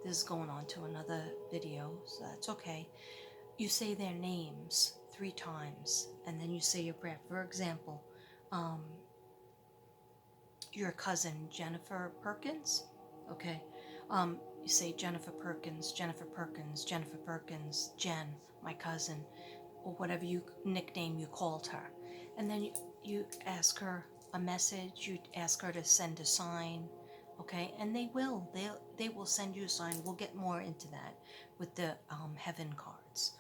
this is going on to another video, so that's okay. You say their names 3 times, and then you say your prayer. For example, um, your cousin Jennifer Perkins, okay? You say Jennifer Perkins, Jennifer Perkins, Jennifer Perkins, Jen, my cousin, or whatever you nickname you called her, and then you ask her a message. You ask her to send a sign, okay? And they will send you a sign. We'll get more into that with the heaven cards.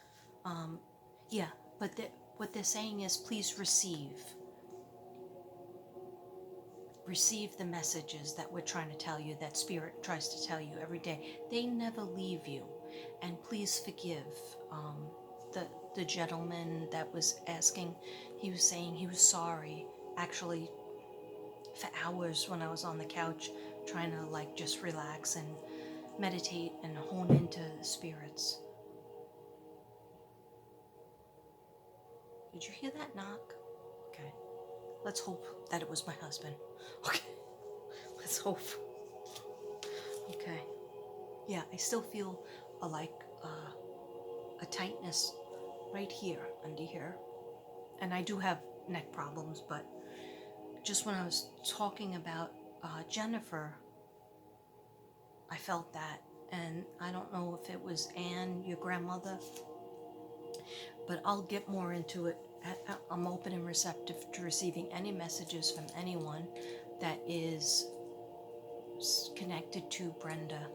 Yeah, but what they're saying is, please receive the messages that we're trying to tell you, that Spirit tries to tell you every day. They never leave you. And please forgive the gentleman that was asking. He was saying he was sorry, actually, for hours when I was on the couch trying to like just relax and meditate and hone into the spirits. Did you hear that knock? Okay. Let's hope that it was my husband. Okay. Let's hope. Okay. Yeah, I still feel a tightness right here, under here. And I do have neck problems, but just when I was talking about Jennifer, I felt that. And I don't know if it was Anne, your grandmother, but I'll get more into it. I'm open and receptive to receiving any messages from anyone that is connected to Brenda.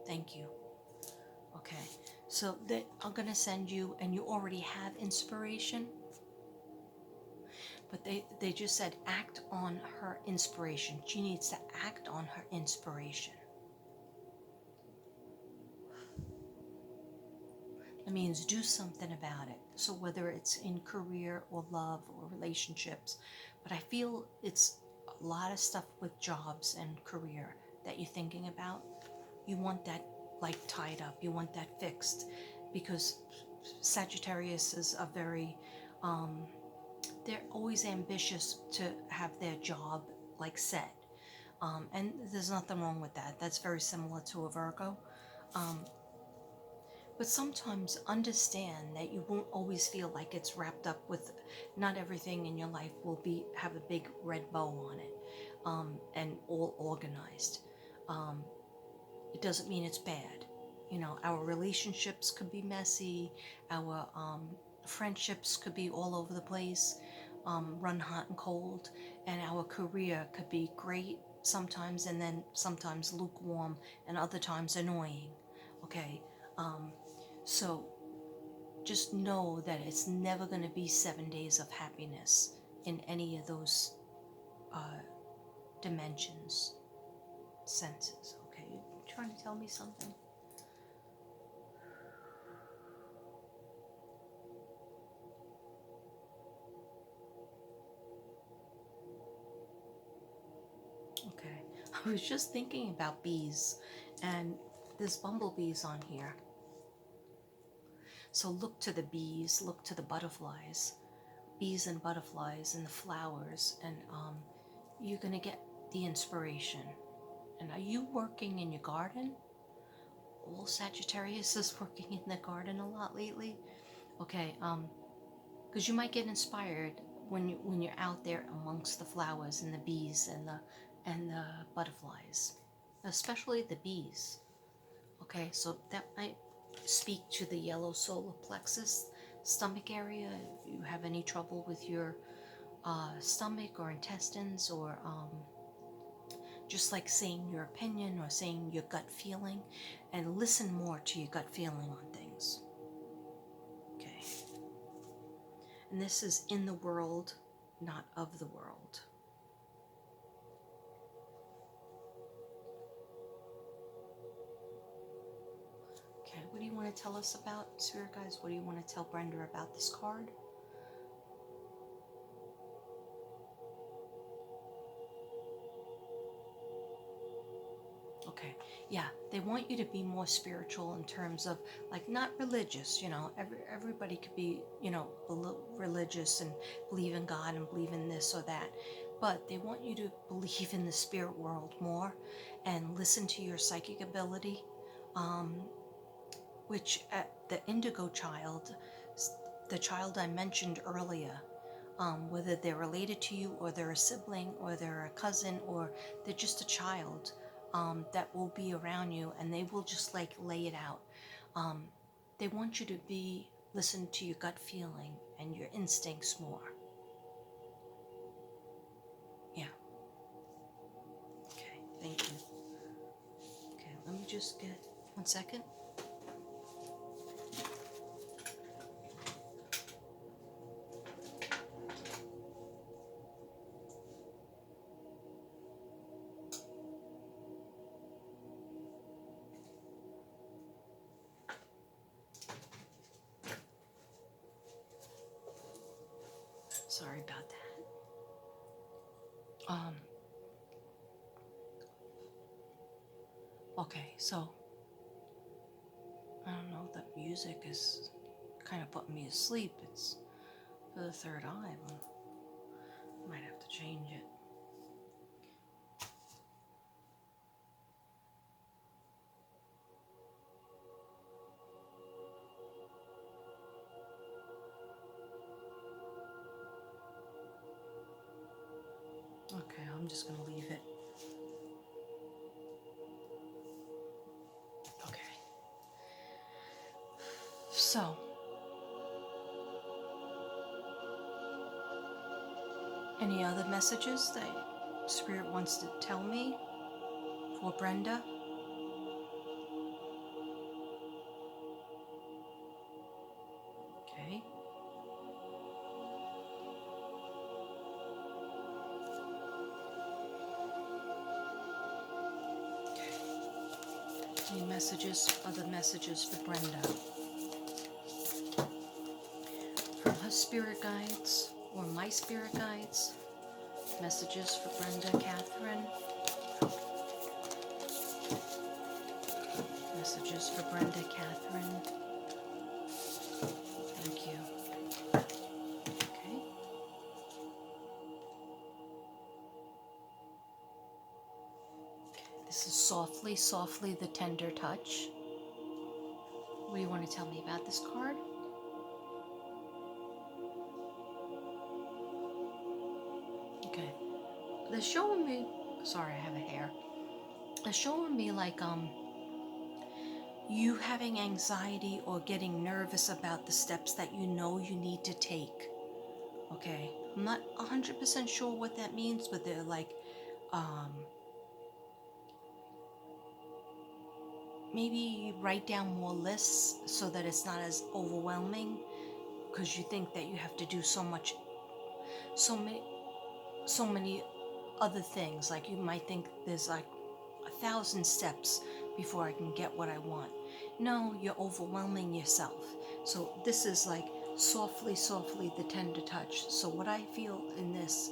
Thank you. Okay, so I'm going to send you, and you already have inspiration, but they just said act on her inspiration. She needs to act on her inspiration. It means do something about it. So whether it's in career or love or relationships, but I feel it's a lot of stuff with jobs and career that you're thinking about. You want that like tied up. You want that fixed, because Sagittarius are very, they're always ambitious to have their job like set. And there's nothing wrong with that. That's very similar to a Virgo. But sometimes understand that you won't always feel like it's wrapped up with, not everything in your life will have a big red bow on it, and all organized. It doesn't mean it's bad. You know, our relationships could be messy, our friendships could be all over the place, run hot and cold, and our career could be great sometimes, and then sometimes lukewarm, and other times annoying. Okay, so just know that it's never going to be 7 days of happiness in any of those dimensions, senses. Okay, you trying to tell me something? Okay, I was just thinking about bees, and there's bumblebees on here. So look to the bees, look to the butterflies, bees and butterflies and the flowers, and you're going to get the inspiration. And are you working in your garden? All Sagittarius is working in the garden a lot lately. Okay, because you might get inspired when you're out there amongst the flowers and the bees and the butterflies, especially the bees. Okay, so that might speak to the yellow solar plexus, stomach area. If you have any trouble with your stomach or intestines, or just like saying your opinion or saying your gut feeling, and listen more to your gut feeling on things. Okay. And this is in the world, not of the world. Okay, what do you want to tell us about, Spirit Guys? What do you want to tell Brenda about this card? Okay, yeah, they want you to be more spiritual in terms of, like, not religious, you know, everybody could be, you know, a little religious and believe in God and believe in this or that, but they want you to believe in the spirit world more and listen to your psychic ability, which the indigo child, the child I mentioned earlier, whether they're related to you or they're a sibling or they're a cousin or they're just a child, that will be around you, and they will just like lay it out. They want you to listen to your gut feeling and your instincts more. Yeah. Okay, thank you. Okay, let me just get 1 second. Sorry about that. Okay, so I don't know, the music is kind of putting me to sleep. It's for the third eye. Might have to change it. Okay, I'm just gonna leave it. Okay. So, any other messages that Spirit wants to tell me for Brenda? Okay. Any messages, other messages for Brenda? From her spirit guides or my spirit guides? Messages for Brenda Catherine? Messages for Brenda Catherine? Thank you. Okay. This is Softly, Softly, the Tender Touch. What do you want to tell me about this card? Okay. They're showing me, sorry, I have a hair. They're showing me like, you having anxiety or getting nervous about the steps that you know you need to take. Okay. I'm not 100% sure what that means, but they're like, maybe write down more lists so that it's not as overwhelming, because you think that you have to do so many other things. Like you might think there's like 1,000 steps before I can get what I want. No, you're overwhelming yourself. So this is like softly, softly, the tender touch. So what I feel in this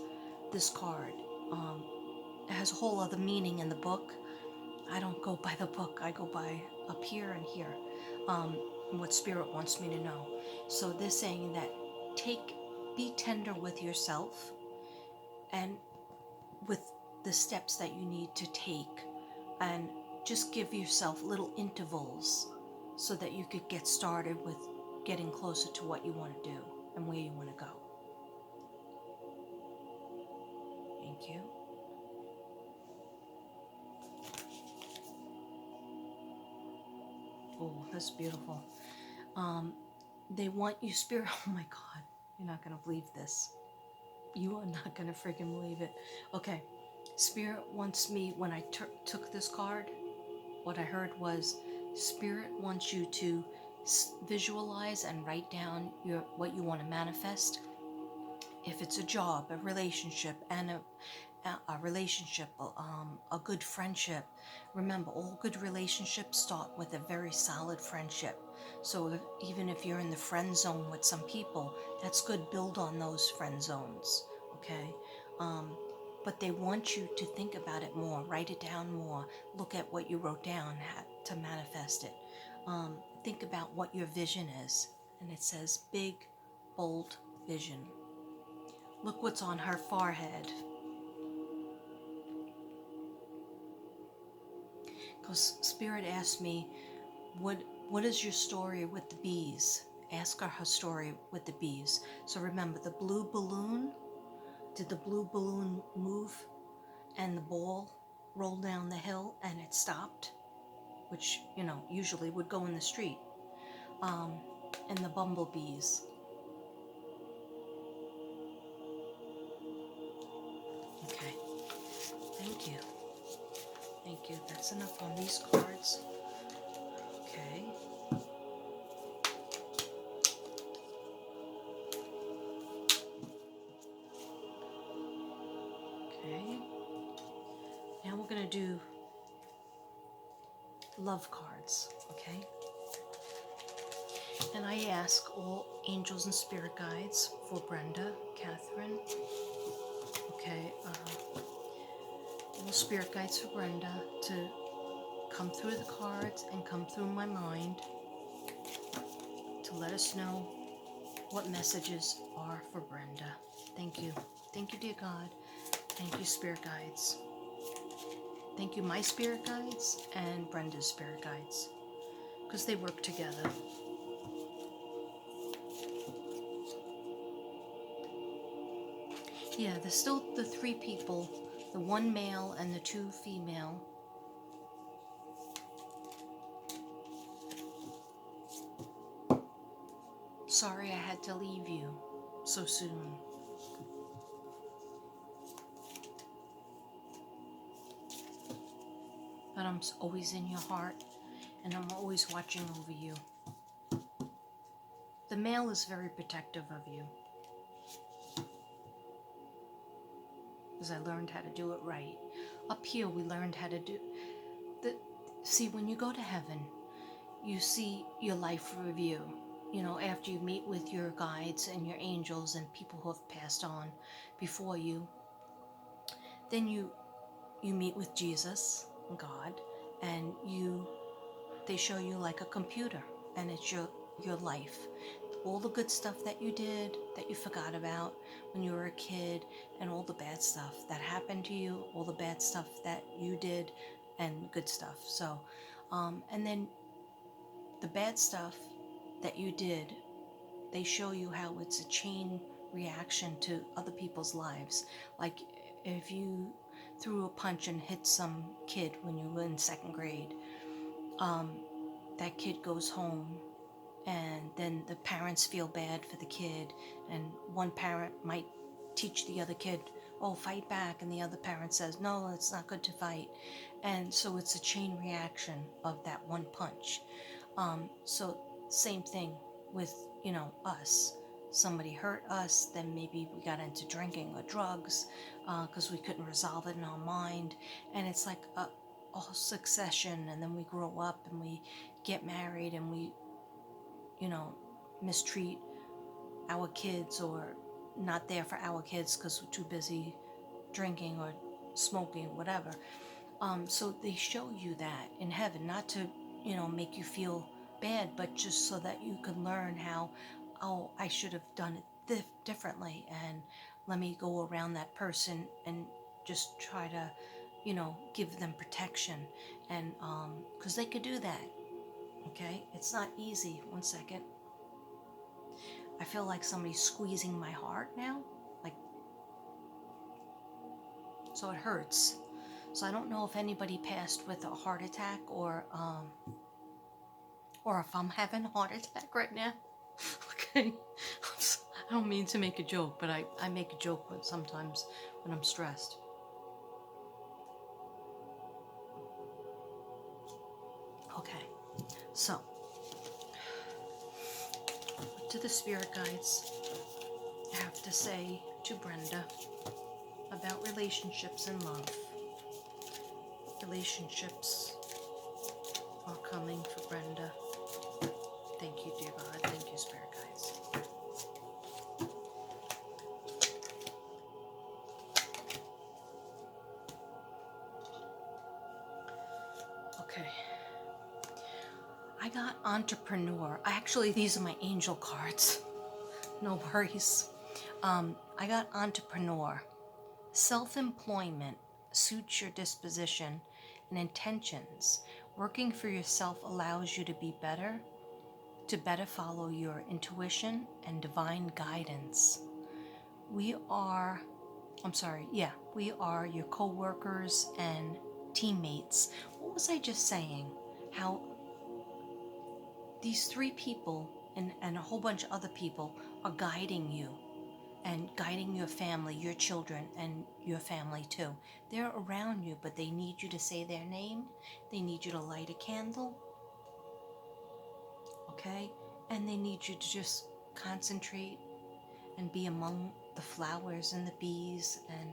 card, it has a whole other meaning in the book. I don't go by the book. I go by up here and here. What Spirit wants me to know. So they're saying that be tender with yourself and with the steps that you need to take, and just give yourself little intervals so that you could get started with getting closer to what you want to do and where you want to go. Thank you. Oh, that's beautiful. They want you, Spirit. Oh my God, you're not gonna believe this. You are not gonna freaking believe it. Okay, Spirit wants me, when I took this card, what I heard was Spirit wants you to visualize and write down what you want to manifest. If it's a job, a relationship, and a good friendship. Remember, all good relationships start with a very solid friendship. So even if you're in the friend zone with some people, that's good. Build on those friend zones, okay? But they want you to think about it more, write it down more, look at what you wrote down to manifest it. Think about what your vision is. And it says big, bold vision. Look what's on her forehead. because Spirit asked me, what is your story with the bees? Ask her story with the bees. So remember, the blue balloon, did the blue balloon move and the ball rolled down the hill and it stopped? Which, usually would go in the street. And the bumblebees. Okay. Thank you. Thank you. That's enough on these cards. Okay. Okay. Now we're going to do love cards. Okay. And I ask all angels and spirit guides for Brenda, Catherine. Okay. All spirit guides for Brenda to come through the cards and come through my mind to let us know what messages are for Brenda. Thank you. Thank you, dear God. Thank you, spirit guides. Thank you, my spirit guides and Brenda's spirit guides, because they work together. Yeah, there's still the 3 people, the 1 male and the 2 female. Sorry I had to leave you so soon. But I'm always in your heart, and I'm always watching over you. The male is very protective of you, because I learned how to do it right. Up here, we learned how to do see, when you go to heaven, you see your life review. After you meet with your guides and your angels and people who have passed on before you, then you meet with Jesus, God, and they show you like a computer, and it's your life. All the good stuff that you did, that you forgot about when you were a kid, and all the bad stuff that happened to you, all the bad stuff that you did, and good stuff. So, and then the bad stuff that you did, they show you how it's a chain reaction to other people's lives. Like if you threw a punch and hit some kid when you were in 2nd grade, that kid goes home, and then the parents feel bad for the kid, and one parent might teach the other kid, oh, fight back, and the other parent says, no, it's not good to fight. And so it's a chain reaction of that one punch. So same thing with us. Somebody hurt us, then maybe we got into drinking or drugs because we couldn't resolve it in our mind, and it's like a succession. And then we grow up and we get married, and we mistreat our kids, or not there for our kids because we're too busy drinking or smoking, whatever. So they show you that in heaven, not to make you feel bad, but just so that you can learn how, oh, I should have done it differently, and let me go around that person and just try to give them protection. And because they could do that. Okay, it's not easy. One second. I feel like somebody's squeezing my heart now, like, so it hurts. So I don't know if anybody passed with a heart attack, or if I'm having a heart attack right now. Okay, I don't mean to make a joke, but I make a joke sometimes when I'm stressed. Okay, so what do the spirit guides have to say to Brenda about relationships and love? Relationships are coming for Brenda. Thank you, dear God. Thank you, spirit guides. Okay. I got entrepreneur. Actually, these are my angel cards. No worries. I got entrepreneur. Self-employment suits your disposition and intentions Working for yourself allows you to be better, to better follow your intuition and divine guidance. We are, we are your co-workers and teammates. What was I just saying? How these three people and a whole bunch of other people are guiding you and guiding your family, your children, and your family too. They're around you, but they need you to say their name. They need you to light a candle, okay? And they need you to just concentrate and be among the flowers and the bees and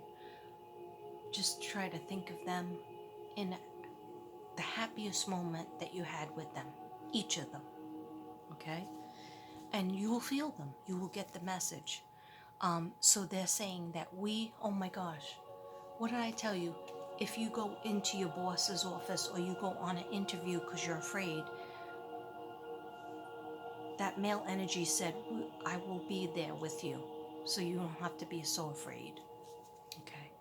just try to think of them in the happiest moment that you had with them, each of them, okay? And you will feel them. You will get the message. So they're saying that oh my gosh, what did I tell you? If you go into your boss's office or you go on an interview because you're afraid, that male energy said, I will be there with you, so you don't have to be so afraid. Okay.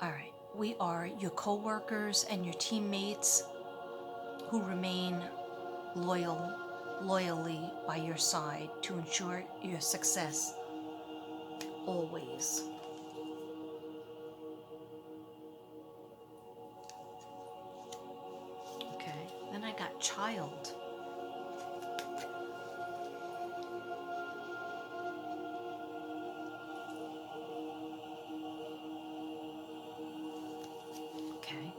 All right. We are your co-workers and your teammates who remain loyally by your side to ensure your success always. Okay. Then I got child. Okay.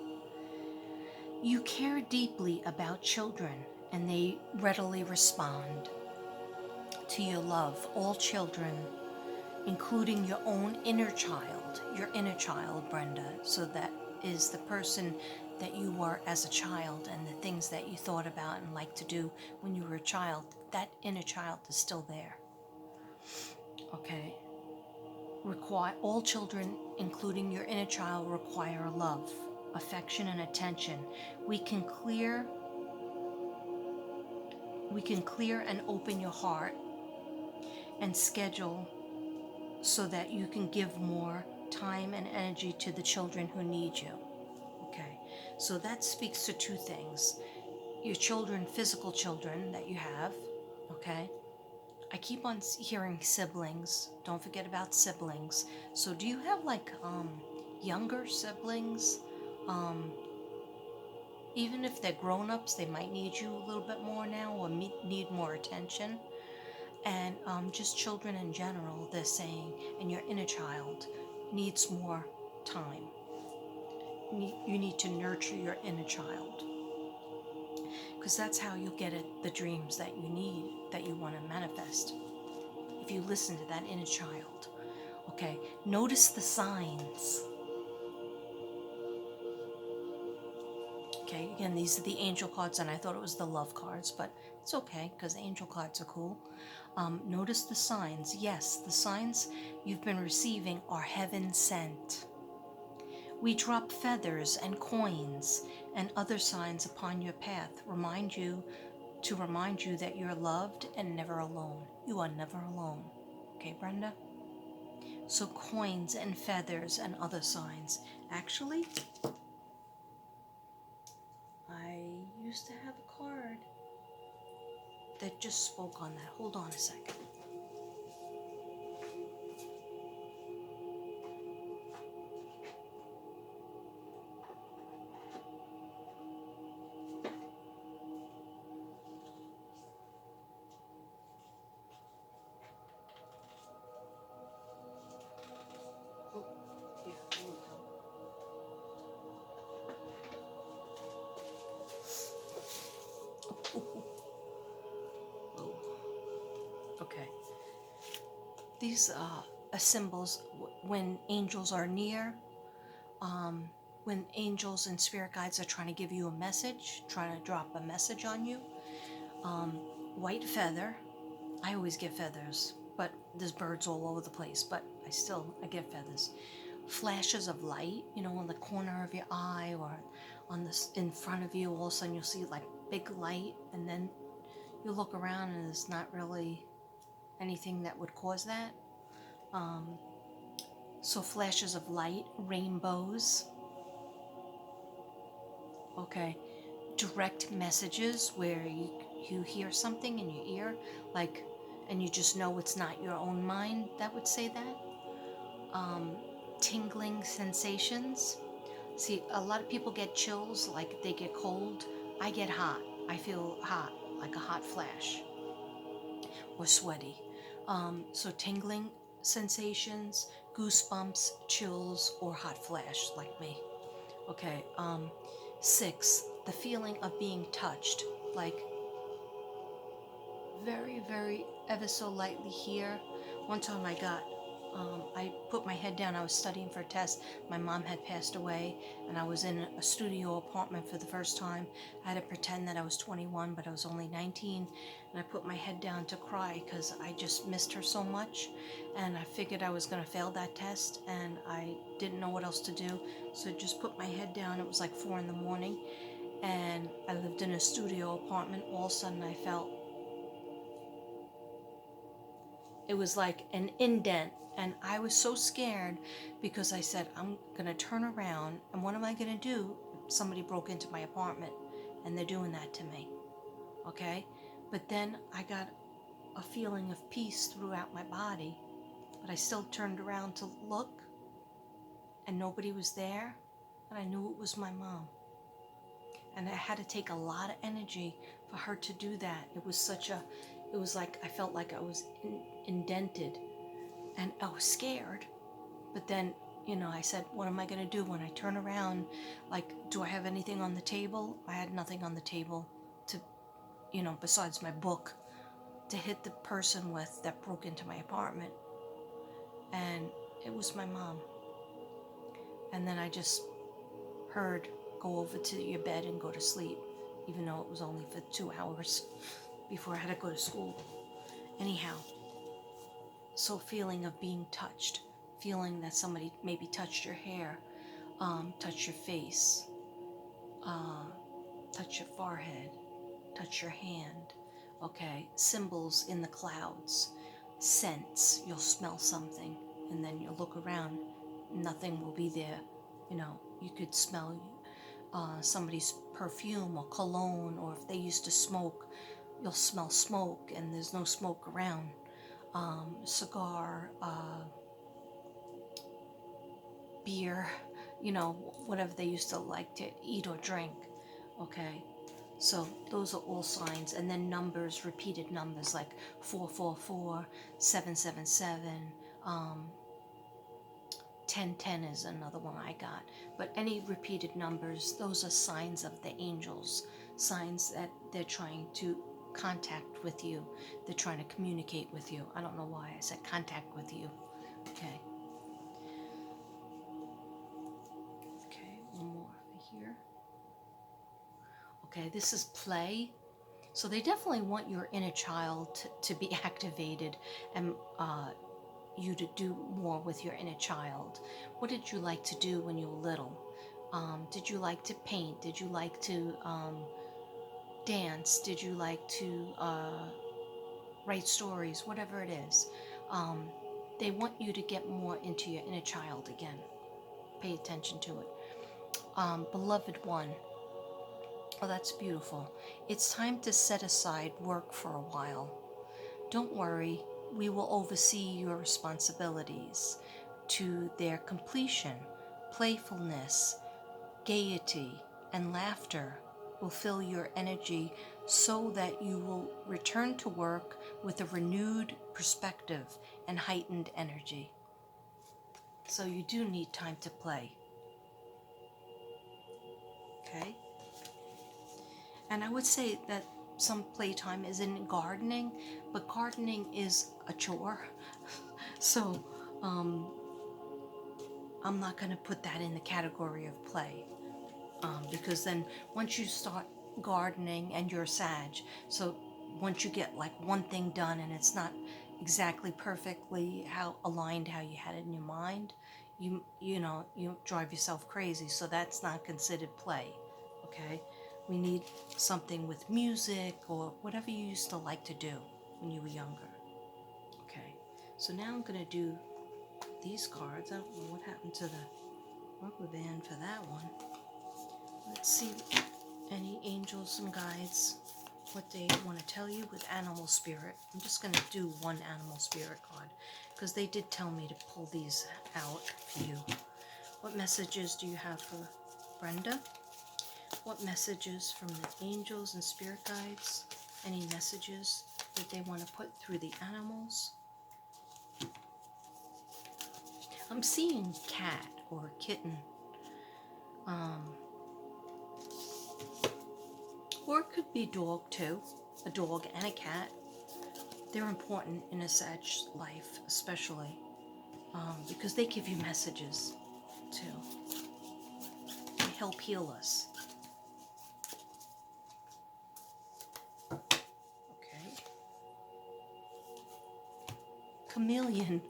You care deeply about children and they readily respond to your love. All children, including your own inner child, Brenda. So that is the person that you were as a child and the things that you thought about and liked to do when you were a child. That inner child is still there. Okay. All children, including your inner child, require love, affection, and attention. We can clear and open your heart and schedule so that you can give more time and energy to the children who need you. Okay, so that speaks to two things. Your children, physical children that you have, okay? I keep on hearing siblings. Don't forget about siblings. So do you have like younger siblings? Even if they're grown-ups, they might need you a little bit more now or need more attention. And just children in general, they're saying, and your inner child needs more time. You need to nurture your inner child, because that's how you'll get the dreams that you need, that you want to manifest, if you listen to that inner child. Okay, notice the signs. Okay, again, these are the angel cards, and I thought it was the love cards, but it's okay because angel cards are cool. Notice the signs. Yes, the signs you've been receiving are heaven sent. We drop feathers and coins and other signs upon your path, remind you that you're loved and never alone. You are never alone. Okay, Brenda? So coins and feathers and other signs. Actually, I used to have a card that just spoke on that. Hold on a second. Okay. These are symbols when angels are near, when angels and spirit guides are trying to give you a message, trying to drop a message on you. White feather. I always get feathers, but there's birds all over the place, but I get feathers. Flashes of light, on the corner of your eye or in front of you, all of a sudden you'll see like big light, and then you look around and there's not really anything that would cause that. So flashes of light, rainbows, Okay, direct messages where you hear something in your ear, like, and you just know it's not your own mind that would say that. Um, Tingling sensations. See, a lot of people get chills, like they get cold. I get hot. I feel hot, like a hot flash, or sweaty. So tingling sensations, goosebumps, chills, or hot flash, like me. Okay. 6, the feeling of being touched, like very, very ever so lightly here. One time I put my head down. I was studying for a test. My mom had passed away, and I was in a studio apartment for the first time. I had to pretend that I was 21, but I was only 19. And I put my head down to cry because I just missed her so much. And I figured I was going to fail that test, and I didn't know what else to do. So I just put my head down. It was like 4 in the morning, and I lived in a studio apartment. All of a sudden, I felt it was like an indent, and I was so scared because I said, I'm going to turn around, and what am I going to do? Somebody broke into my apartment, and they're doing that to me. Okay? But then I got a feeling of peace throughout my body, but I still turned around to look, and nobody was there, and I knew it was my mom. And I had to take a lot of energy for her to do that. It was like I felt like I was indented, and I was scared. But then, I said, what am I going to do when I turn around? Like, do I have anything on the table? I had nothing on the table to, besides my book, to hit the person with that broke into my apartment. And it was my mom. And then I just heard, go over to your bed and go to sleep, even though it was only for 2 hours before I had to go to school. Anyhow, so feeling of being touched, feeling that somebody maybe touched your hair, touched your face, uh, touch your forehead, touch your hand. Okay, symbols in the clouds, scents, you'll smell something, and then you'll look around, nothing will be there. You could smell somebody's perfume or cologne, or if they used to smoke, you'll smell smoke, and there's no smoke around. Cigar, beer, whatever they used to like to eat or drink. Okay, so those are all signs. And then numbers, repeated numbers like 444, 777, 1010 is another one I got. But any repeated numbers, those are signs of the angels, signs that they're trying to contact with you. They're trying to communicate with you. I don't know why I said contact with you. Okay. Okay, one more over here. Okay, this is play. So they definitely want your inner child to be activated, and you to do more with your inner child. What did you like to do when you were little? Did you like to paint? Did you like to dance? Did you like to write stories? Whatever it is. They want you to get more into your inner child again. Pay attention to it. Beloved one. Oh, that's beautiful. It's time to set aside work for a while. Don't worry, we will oversee your responsibilities. To their completion, playfulness, gaiety, and laughter will fill your energy so that you will return to work with a renewed perspective and heightened energy. So you do need time to play. Okay? And I would say that some playtime is in gardening, but gardening is a chore. So I'm not going to put that in the category of play, because then once you start gardening, and you're a Sag, so once you get like one thing done and it's not exactly perfectly how aligned how you had it in your mind, you drive yourself crazy. So that's not considered play. Okay, we need something with music or whatever you used to like to do when you were younger. Okay, so now I'm going to do these cards. I don't know what happened to the rubber band for that one. Let's see any angels and guides, what they want to tell you with animal spirit. I'm just going to do one animal spirit card because they did tell me to pull these out for you. What messages do you have for Brenda? What messages from the angels and spirit guides? Any messages that they want to put through the animals? I'm seeing cat or kitten. Or it could be dog too. A dog and a cat. They're important in a Sag's life, especially because they give you messages too. They help heal us. Okay. Chameleon.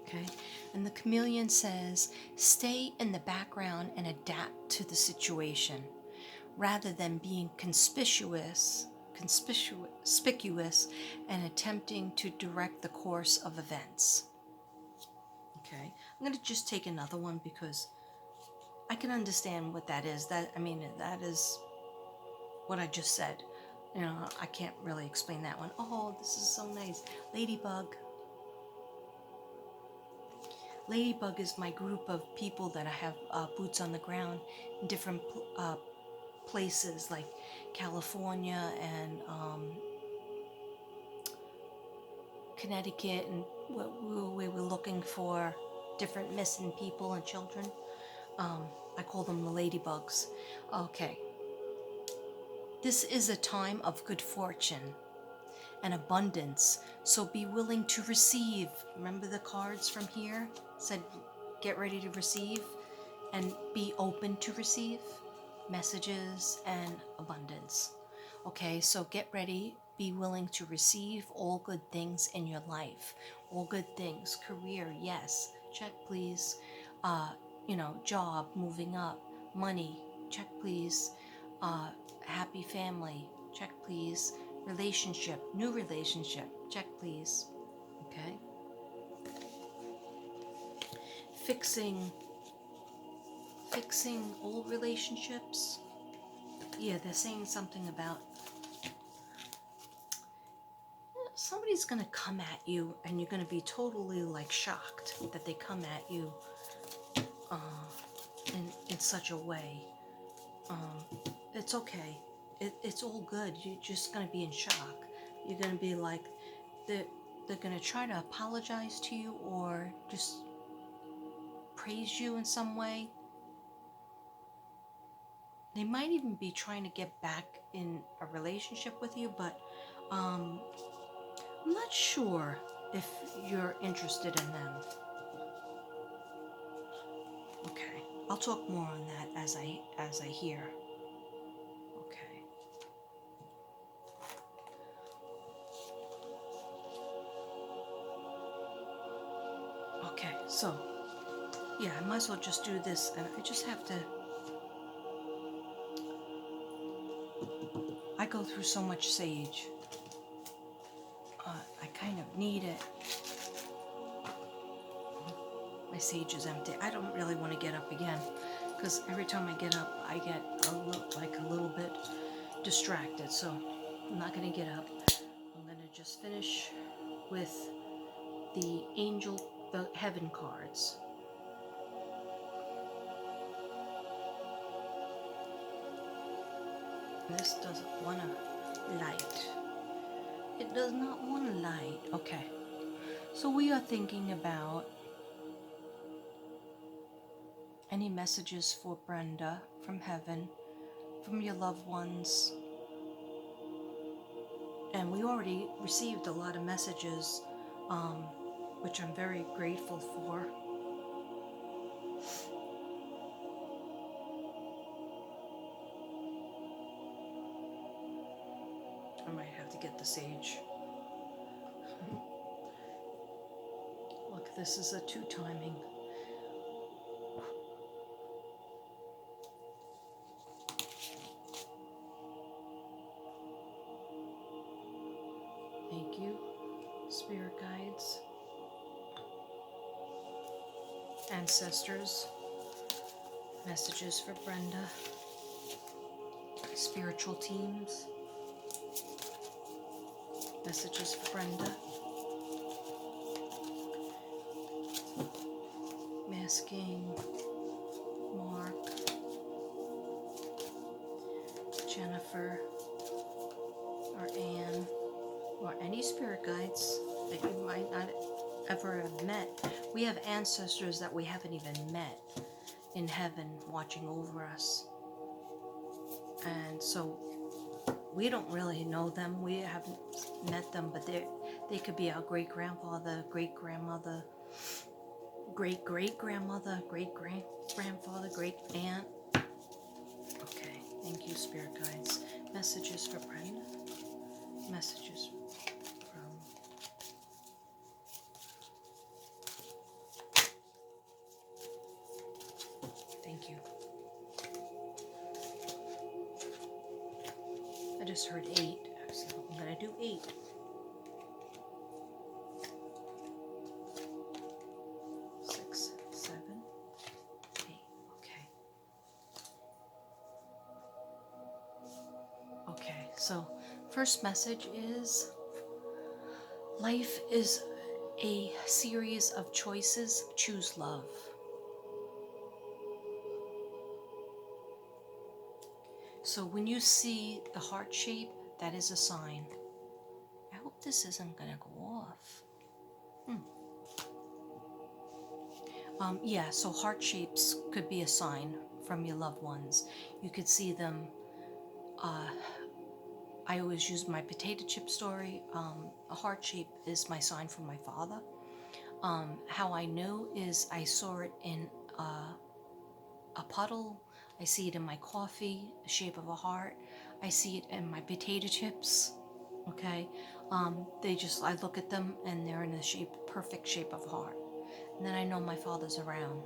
Okay. And the chameleon says, stay in the background and adapt to the situation rather than being conspicuous and attempting to direct the course of events. Okay. I'm going to just take another one because I can understand what that is. That is what I just said. You know, I can't really explain that one. Oh, this is so nice. Ladybug. Ladybug is my group of people that I have boots on the ground in different places like California and Connecticut, and we were looking for different missing people and children. I call them the ladybugs. Okay. This is a time of good fortune and abundance, so be willing to receive. Remember the cards from here said get ready to receive and be open to receive messages and abundance. Okay, so get ready, be willing to receive all good things in your life. All good things. Career, yes, check please. Job, moving up. Money, check please. Happy family, check please. Relationship, new relationship, check please. Okay. Fixing old relationships. Yeah, they're saying something about somebody's gonna come at you and you're gonna be totally like shocked that they come at you in such a way. It's okay. It's all good. You're just gonna be in shock. You're gonna be like, they're gonna try to apologize to you or just praise you in some way. They might even be trying to get back in a relationship with you, but I'm not sure if you're interested in them. Okay, I'll talk more on that as I hear. Okay. Okay, so yeah, I might as well just do this, and I just have to. I go through so much sage. I kind of need it. My sage is empty. I don't really want to get up again because every time I get up, I get a little bit distracted. So I'm not going to get up. I'm going to just finish with the heaven cards. This doesn't want a light. It does not want a light. Okay. So we are thinking about any messages for Brenda from heaven, from your loved ones. And we already received a lot of messages, which I'm very grateful for. I might have to get the sage. Look, this is a 2 timing. Thank you, spirit guides, ancestors. Messages for Brenda. Spiritual teams. Messages for Brenda. Masking. Mark. Jennifer. Or Anne. Or any spirit guides that you might not ever have met. We have ancestors that we haven't even met in heaven watching over us. And so we don't really know them. We haven't met them, but they could be our great-grandfather, great-grandmother, great-great-grandmother, great-great-grandfather, great-aunt. Okay, thank you, spirit guides. Messages for Brenda. Messages from... Thank you. I just heard 8, so I'm going to do 8. 6, 7, 8. Okay. Okay, so first message is life is a series of choices. Choose love. So when you see the heart shape, that is a sign. I hope this isn't going to go off. Yeah, so heart shapes could be a sign from your loved ones. You could see them. I always use my potato chip story. A heart shape is my sign from my father. How I knew is I saw it in a puddle. I see it in my coffee, the shape of a heart. I see it in my potato chips. Okay, I look at them and they're in the shape, perfect shape of a heart. And then I know my father's around.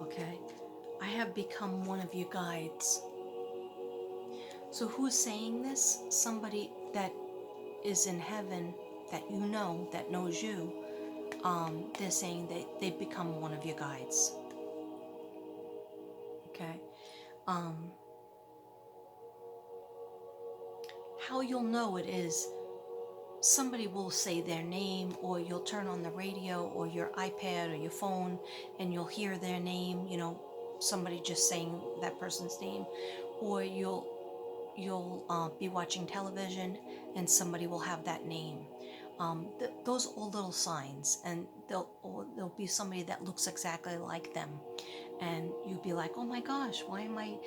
Okay, I have become one of your guides. So who's saying this? Somebody that is in heaven that you know, that knows you. They're saying that they've become one of your guides. Okay. How you'll know it is somebody will say their name, or you'll turn on the radio or your iPad or your phone and you'll hear their name, somebody just saying that person's name, or you'll be watching television and somebody will have that name. Those are little signs, and there'll be somebody that looks exactly like them, and you'll be like, oh my gosh, why am I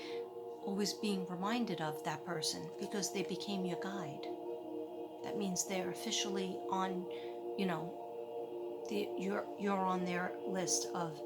always being reminded of that person? Because they became your guide. That means they're officially on, you're on their list of